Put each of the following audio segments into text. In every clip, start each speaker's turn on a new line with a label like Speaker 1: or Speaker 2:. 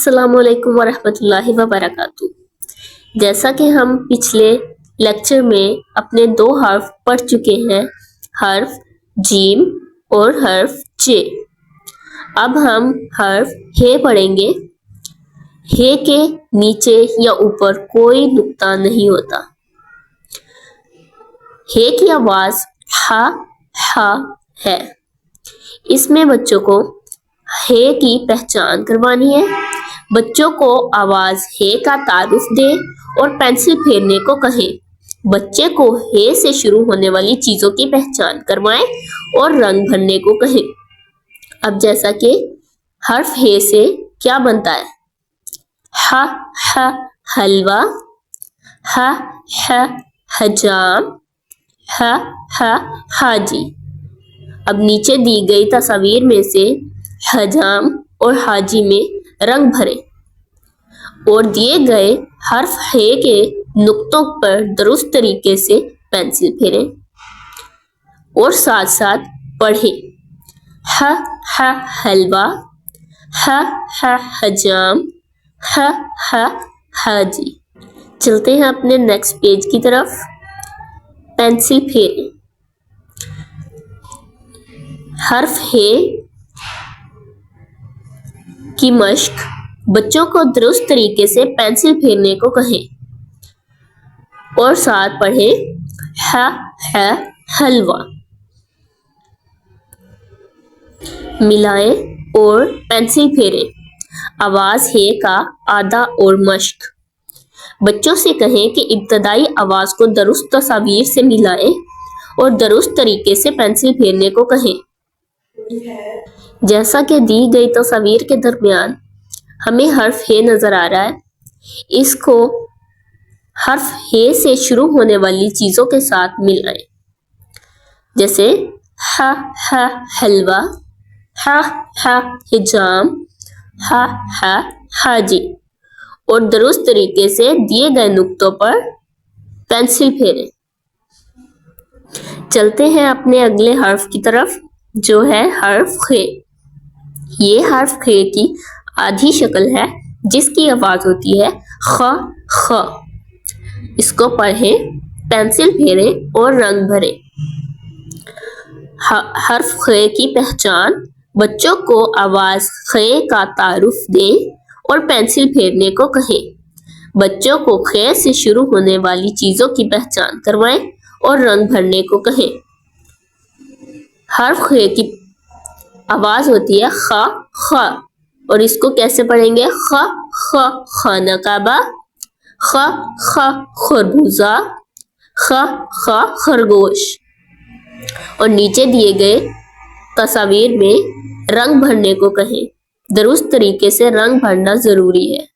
Speaker 1: अस्सलाम वालेकुम वरहमतुल्लाहि वबरकातुहू। जैसा कि हम पिछले लेक्चर में अपने दो हर्फ पढ़ चुके हैं, हर्फ जीम और हर्फ जे। अब हम हर्फ हे पढ़ेंगे। हे के नीचे या ऊपर कोई नुक्ता नहीं होता। हे की आवाज हा है। इसमें बच्चों को हे की पहचान करवानी है। बच्चों को आवाज हे का तारुफ दे और पेंसिल फेरने को कहें। बच्चे को हे से शुरू होने वाली चीजों की पहचान करवाएं और रंग भरने को कहें। अब जैसा कि हर्फ हे से क्या बनता है, ह हलवा, ह हजाम, ह हाजी। अब नीचे दी गई तस्वीर में से हजाम और हाजी में रंग भरें और दिए गए हर्फ हे के नुक्तों पर दुरुस्त तरीके से पेंसिल फेरें और साथ साथ पढ़ें। ह हलवा, ह हजाम, ह हाजी। चलते हैं अपने नेक्स्ट पेज की तरफ। पेंसिल फेरें। हर्फ हे की मश्क बच्चों को दुरुस्त तरीके से पेंसिल फेरने को कहें और साथ पढ़ें है हलवा। मिलाएं और पेंसिल फेरें। आवाज हे का आधा और मश्क। बच्चों से कहें कि इब्तदाई आवाज को दुरुस्त तस्वीर से मिलाएं और दुरुस्त तरीके से पेंसिल फेरने को कहें। जैसा कि दी गई तस्वीर के दरमियान हमें हर्फ हे नजर आ रहा है, इसको हर्फ हे से शुरू होने वाली चीजों के साथ मिलाएं। जैसे ह हलवा, ह हिजाम, ह हाजी और दुरुस्त तरीके से दिए गए नुक्तों पर पेंसिल फेरें। चलते हैं अपने अगले हर्फ की तरफ, जो है हर्फ खे। ये हर्फ खे की आधी शक्ल है जिसकी आवाज होती है ख। इसको पढ़ें, पेंसिल फेरें और रंग भरें। हर्फ खे की पहचान बच्चों को आवाज खे का तारुफ दें और पेंसिल फेरने को कहें। बच्चों को खे से शुरू होने वाली चीजों की पहचान करवाएं और रंग भरने को कहें। हर्फ खे की आवाज होती है ख और इसको कैसे पढ़ेंगे, खाना काबा, खरबूजा, खरगोश। और नीचे दिए गए तस्वीर में रंग भरने को कहें। दुरुस्त तरीके से रंग भरना जरूरी है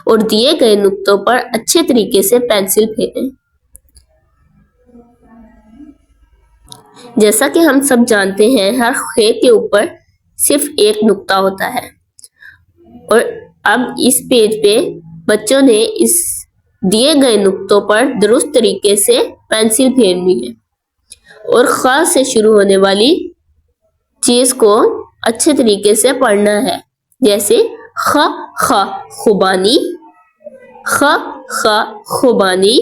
Speaker 1: और दिए गए नुक्तों पर अच्छे तरीके से पेंसिल फेरें। जैसा कि हम सब जानते हैं, हर खे के ऊपर सिर्फ एक नुक्ता होता है और अब इस पेज पे बच्चों ने इस दिए गए नुक्तों पर दुरुस्त तरीके से पेंसिल फेरनी है और ख से शुरू होने वाली चीज को अच्छे तरीके से पढ़ना है। जैसे खुबानी, खुबानी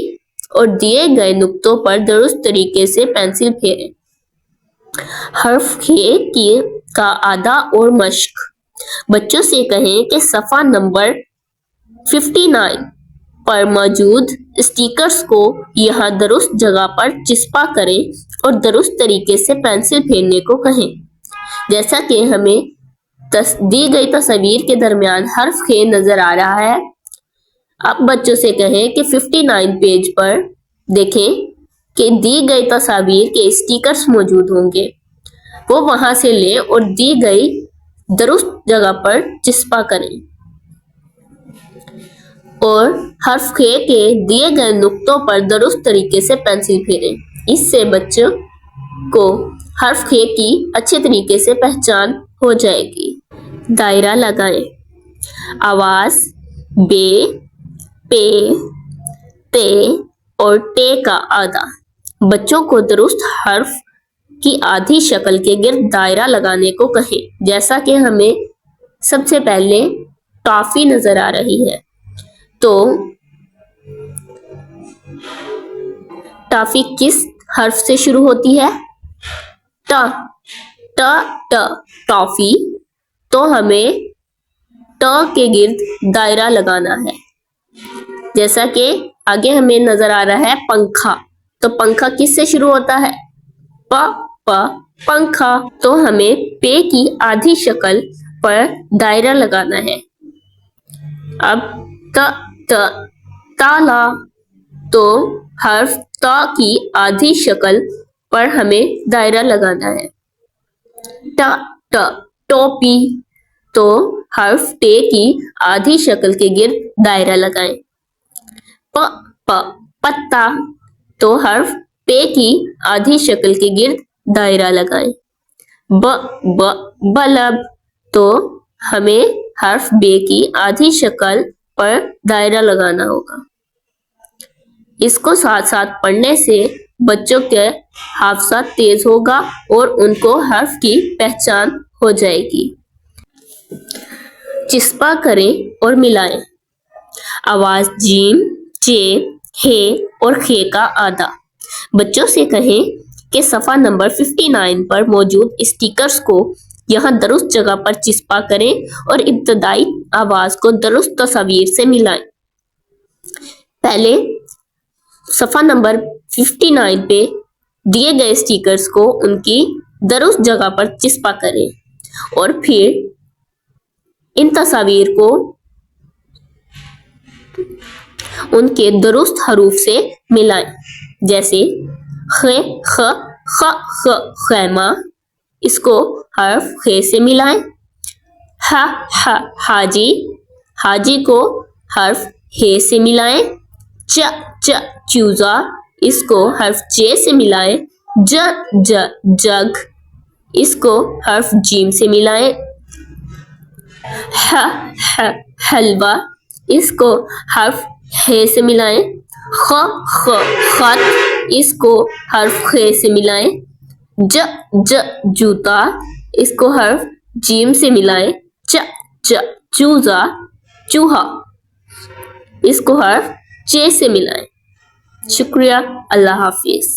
Speaker 1: और दिए गए नुक्तों पर दुरुस्त तरीके से पेंसिल फेरें। हर्फ खे की का आधा और मश्क। बच्चों से कहें कि सफ़ा नंबर 59 पर मौजूद स्टिकर्स को यहाँ दुरुस्त जगह पर चिपका करें और दुरुस्त तरीके से पेंसिल फेरने को कहें। जैसा कि हमें दी गई तस्वीर के दरमियान हर्फ खे नजर आ रहा है। अब बच्चों से कहें कि 59 पेज पर देखें कि दी गई तस्वीर के स्टिकर्स मौजूद होंगे, वो वहां से लें और दी गई दुरुस्त जगह पर चिपका करें और हर्फ खे के दिए गए नुक्तों पर दुरुस्त तरीके से पेंसिल फेरें। इससे बच्चों को हर्फ खे की अच्छे तरीके से पहचान हो जाएगी। दायरा लगाएं। आवाज बे, पे, ते और टे का आधा। बच्चों को दुरुस्त हर्फ की आधी शक्ल के गिर्द दायरा लगाने को कहें। जैसा कि हमें सबसे पहले टॉफी नजर आ रही है। तो टॉफी किस हर्फ से शुरू होती है? ट ट ट टॉफी। तो हमें ट के गिर्द दायरा लगाना है। जैसा कि आगे हमें नजर आ रहा है पंखा, तो पंखा किस से शुरू होता है? प प पंखा। तो हमें पे की आधी शक्ल पर दायरा लगाना है। अब त त ताला। तो हर्फ त की आधी शक्ल पर हमें दायरा लगाना है। ट ट टोपी। तो हर्फ टे की आधी शक्ल के गिर्द दायरा लगाएं। प प पत्ता। तो हर्फ पे की आधी शक्ल के गिर्द दायरा लगाएं। ब ब बल्ब। तो हमें हर्फ बे की आधी शक्ल पर दायरा लगाना होगा। इसको साथ साथ पढ़ने से बच्चों के हाफजा तेज होगा और उनको हर्फ की पहचान हो जाएगी। चिस्पा करें और मिलाएं। आवाज जीम, चे, हे और खे का आधा। बच्चों से कहें कि सफ़ा नंबर 59 पर मौजूद स्टिकर्स को यहाँ दुरुस्त जगह पर चिस्पा करें और इब्तदाई आवाज को दुरुस्त तस्वीर से मिलाएं। पहले सफ़ा नंबर 59 पे दिए गए स्टिकर्स को उनकी दुरुस्त जगह पर चिस्पा करें और फिर इन तस्वीर को उनके दुरुस्त हरूफ से मिलाएं। जैसे ख ख ख ख खैमा, इसको हर्फ खे से मिलाएं। ह ह हाजी, हाजी को हर्फ हे से मिलाएं। च च चूजा, इसको हर्फ चे से मिलाएं। ज ज जग, इसको हर्फ जीम से मिलाएं। ह ह हलवा, इसको हर्फ हे से मिलाएं। ख ख खत, इसको हर्फ खे से मिलाएं। ज ज जूता, इसको हर्फ जीम से मिलाएं। च च चूजा, चूहा, इसको हर्फ चे से मिलाएं। शुक्रिया, अल्लाह हाफिज।